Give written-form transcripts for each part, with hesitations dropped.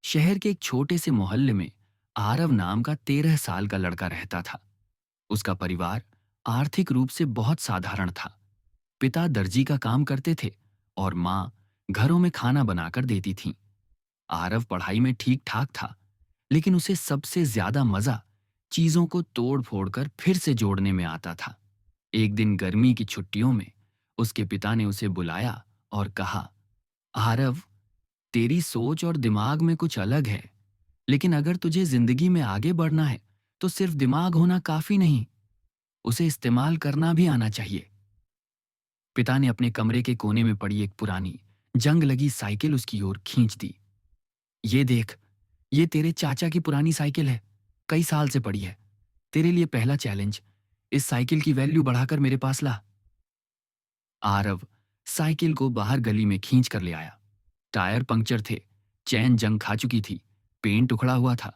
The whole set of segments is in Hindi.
शहर के एक छोटे से मोहल्ले में आरव नाम का 13 साल का लड़का रहता था। उसका परिवार आर्थिक रूप से बहुत साधारण था। पिता दर्जी का काम करते थे और माँ घरों में खाना बनाकर देती थीं। आरव पढ़ाई में ठीक ठाक था, लेकिन उसे सबसे ज्यादा मजा चीजों को तोड़ फोड़ कर फिर से जोड़ने में आता था। एक दिन गर्मी की छुट्टियों में उसके पिता ने उसे बुलाया और कहा, आरव, तेरी सोच और दिमाग में कुछ अलग है, लेकिन अगर तुझे जिंदगी में आगे बढ़ना है तो सिर्फ दिमाग होना काफी नहीं, उसे इस्तेमाल करना भी आना चाहिए। पिता ने अपने कमरे के कोने में पड़ी एक पुरानी जंग लगी साइकिल उसकी ओर खींच दी। ये देख, ये तेरे चाचा की पुरानी साइकिल है, कई साल से पड़ी है। तेरे लिए पहला चैलेंज, इस साइकिल की वैल्यू बढ़ाकर मेरे पास ला। आरव साइकिल को बाहर गली में खींच कर ले आया। टायर पंक्चर थे, चैन जंग खा चुकी थी, पेंट उखड़ा हुआ था।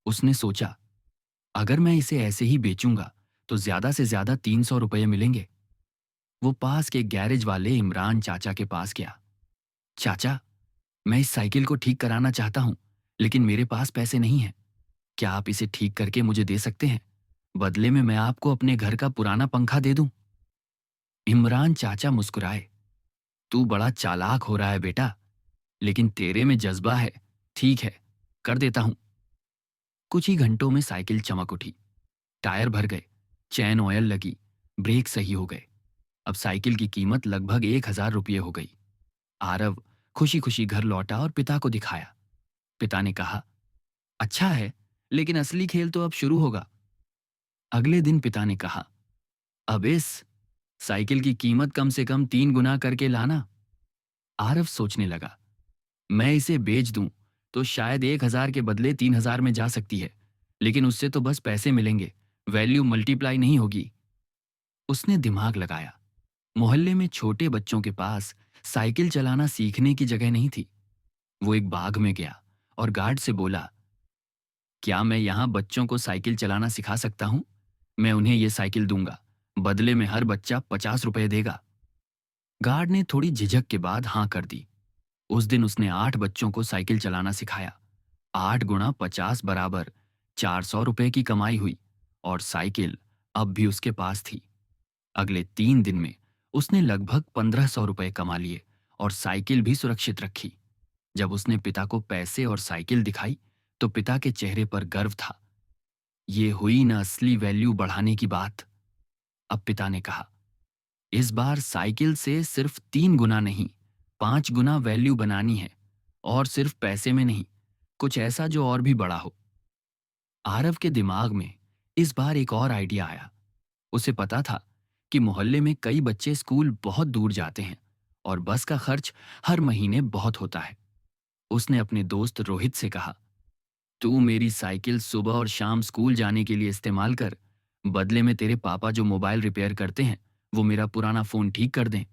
उसने सोचा, अगर मैं इसे ऐसे ही बेचूंगा तो ज्यादा से ज्यादा 300 रुपये मिलेंगे। वो पास के गैरेज वाले इमरान चाचा के पास गया। चाचा, मैं इस साइकिल को ठीक कराना चाहता हूं, लेकिन मेरे पास पैसे नहीं हैं। क्या आप इसे ठीक करके मुझे दे सकते हैं? बदले में मैं आपको अपने घर का पुराना पंखा दे दूं। इमरान चाचा मुस्कुराए। तू बड़ा चालाक हो रहा है बेटा, लेकिन तेरे में जज्बा है। ठीक है, कर देता हूं। कुछ ही घंटों में साइकिल चमक उठी, टायर भर गए, चैन ऑयल लगी, ब्रेक सही हो गए। अब साइकिल की कीमत लगभग 1,000 रुपये हो गई। आरव खुशी खुशी घर लौटा और पिता को दिखाया। पिता ने कहा, अच्छा है, लेकिन असली खेल तो अब शुरू होगा। अगले दिन पिता ने कहा, अब इस साइकिल की कीमत कम से कम 3 गुना करके लाना। आरव सोचने लगा, मैं इसे बेच दूं तो शायद 1,000 के बदले 3,000 में जा सकती है, लेकिन उससे तो बस पैसे मिलेंगे, वैल्यू मल्टीप्लाई नहीं होगी। उसने दिमाग लगाया। मोहल्ले में छोटे बच्चों के पास साइकिल चलाना सीखने की जगह नहीं थी। वो एक बाग में गया और गार्ड से बोला, क्या मैं यहाँ बच्चों को साइकिल चलाना सिखा सकता हूँ? मैं उन्हें ये साइकिल दूंगा, बदले में हर बच्चा 50 रुपये देगा। गार्ड ने थोड़ी झिझक के बाद हाँ कर दी। उस दिन उसने 8 बच्चों को साइकिल चलाना सिखाया। 8 गुणा 50 बराबर 400 रुपये की कमाई हुई और साइकिल अब भी उसके पास थी। अगले 3 दिन में उसने लगभग 1,500 रुपये कमा लिए और साइकिल भी सुरक्षित रखी। जब उसने पिता को पैसे और साइकिल दिखाई तो पिता के चेहरे पर गर्व था। ये हुई न असली वैल्यू बढ़ाने की बात। अब पिता ने कहा, इस बार साइकिल से सिर्फ 3 गुना नहीं, 5 गुना वैल्यू बनानी है, और सिर्फ पैसे में नहीं, कुछ ऐसा जो और भी बड़ा हो। आरव के दिमाग में इस बार एक और आइडिया आया। उसे पता था कि मोहल्ले में कई बच्चे स्कूल बहुत दूर जाते हैं और बस का खर्च हर महीने बहुत होता है। उसने अपने दोस्त रोहित से कहा, तू मेरी साइकिल सुबह और शाम स्कूल जाने के लिए इस्तेमाल कर। बदले में तेरे पापा जो मोबाइल रिपेयर करते हैं, वो मेरा पुराना फोन ठीक कर दें।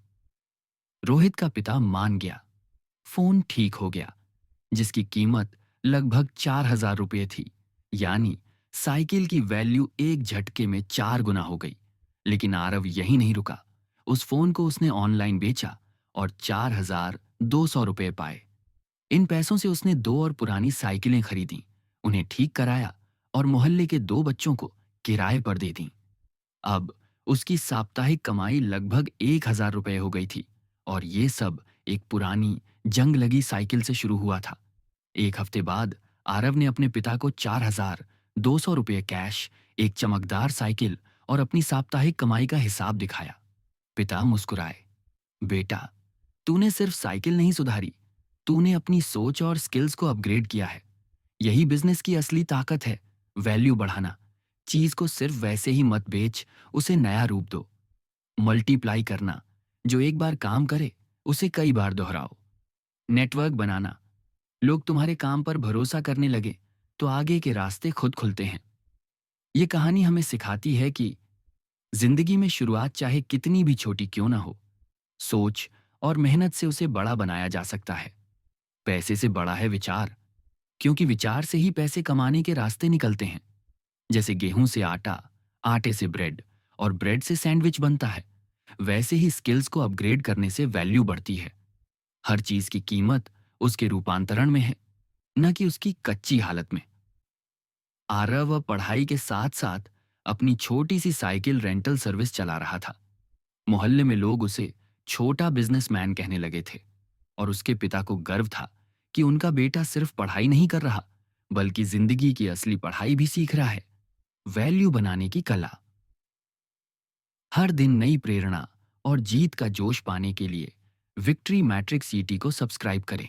रोहित का पिता मान गया। फोन ठीक हो गया, जिसकी कीमत लगभग 4,000 रुपये थी। यानी साइकिल की वैल्यू एक झटके में 4 गुना हो गई। लेकिन आरव यही नहीं रुका। उस फोन को उसने ऑनलाइन बेचा और 4,200 रुपये पाए। इन पैसों से उसने 2 और पुरानी साइकिलें खरीदी, उन्हें ठीक कराया और मोहल्ले के 2 बच्चों को किराए पर दे दी। अब उसकी साप्ताहिक कमाई लगभग 1,000 रुपये हो गई थी, और ये सब एक पुरानी जंग लगी साइकिल से शुरू हुआ था। एक हफ्ते बाद आरव ने अपने पिता को 4,200 रुपये कैश, एक चमकदार साइकिल और अपनी साप्ताहिक कमाई का हिसाब दिखाया। पिता मुस्कुराए। बेटा, तूने सिर्फ साइकिल नहीं सुधारी, तूने अपनी सोच और स्किल्स को अपग्रेड किया है। यही बिजनेस की असली ताकत है, वैल्यू बढ़ाना। चीज को सिर्फ वैसे ही मत बेच, उसे नया रूप दो। मल्टीप्लाई करना, जो एक बार काम करे उसे कई बार दोहराओ। नेटवर्क बनाना, लोग तुम्हारे काम पर भरोसा करने लगे तो आगे के रास्ते खुद खुलते हैं। ये कहानी हमें सिखाती है कि जिंदगी में शुरुआत चाहे कितनी भी छोटी क्यों ना हो, सोच और मेहनत से उसे बड़ा बनाया जा सकता है। पैसे से बड़ा है विचार, क्योंकि विचार से ही पैसे कमाने के रास्ते निकलते हैं। जैसे गेहूं से आटा, आटे से ब्रेड और ब्रेड से सैंडविच बनता है, वैसे ही स्किल्स को अपग्रेड करने से वैल्यू बढ़ती है। हर चीज की कीमत उसके रूपांतरण में है। न कि उसकी कच्ची हालत में। आरव अब पढ़ाई के साथ साथ अपनी छोटी सी साइकिल रेंटल सर्विस चला रहा था। मोहल्ले में लोग उसे छोटा बिजनेसमैन कहने लगे थे और उसके पिता को गर्व था कि उनका बेटा सिर्फ पढ़ाई नहीं कर रहा, बल्कि जिंदगी की असली पढ़ाई भी सीख रहा है, वैल्यू बनाने की कला। हर दिन नई प्रेरणा और जीत का जोश पाने के लिए विक्ट्री मैट्रिक्स सीटी को सब्सक्राइब करें।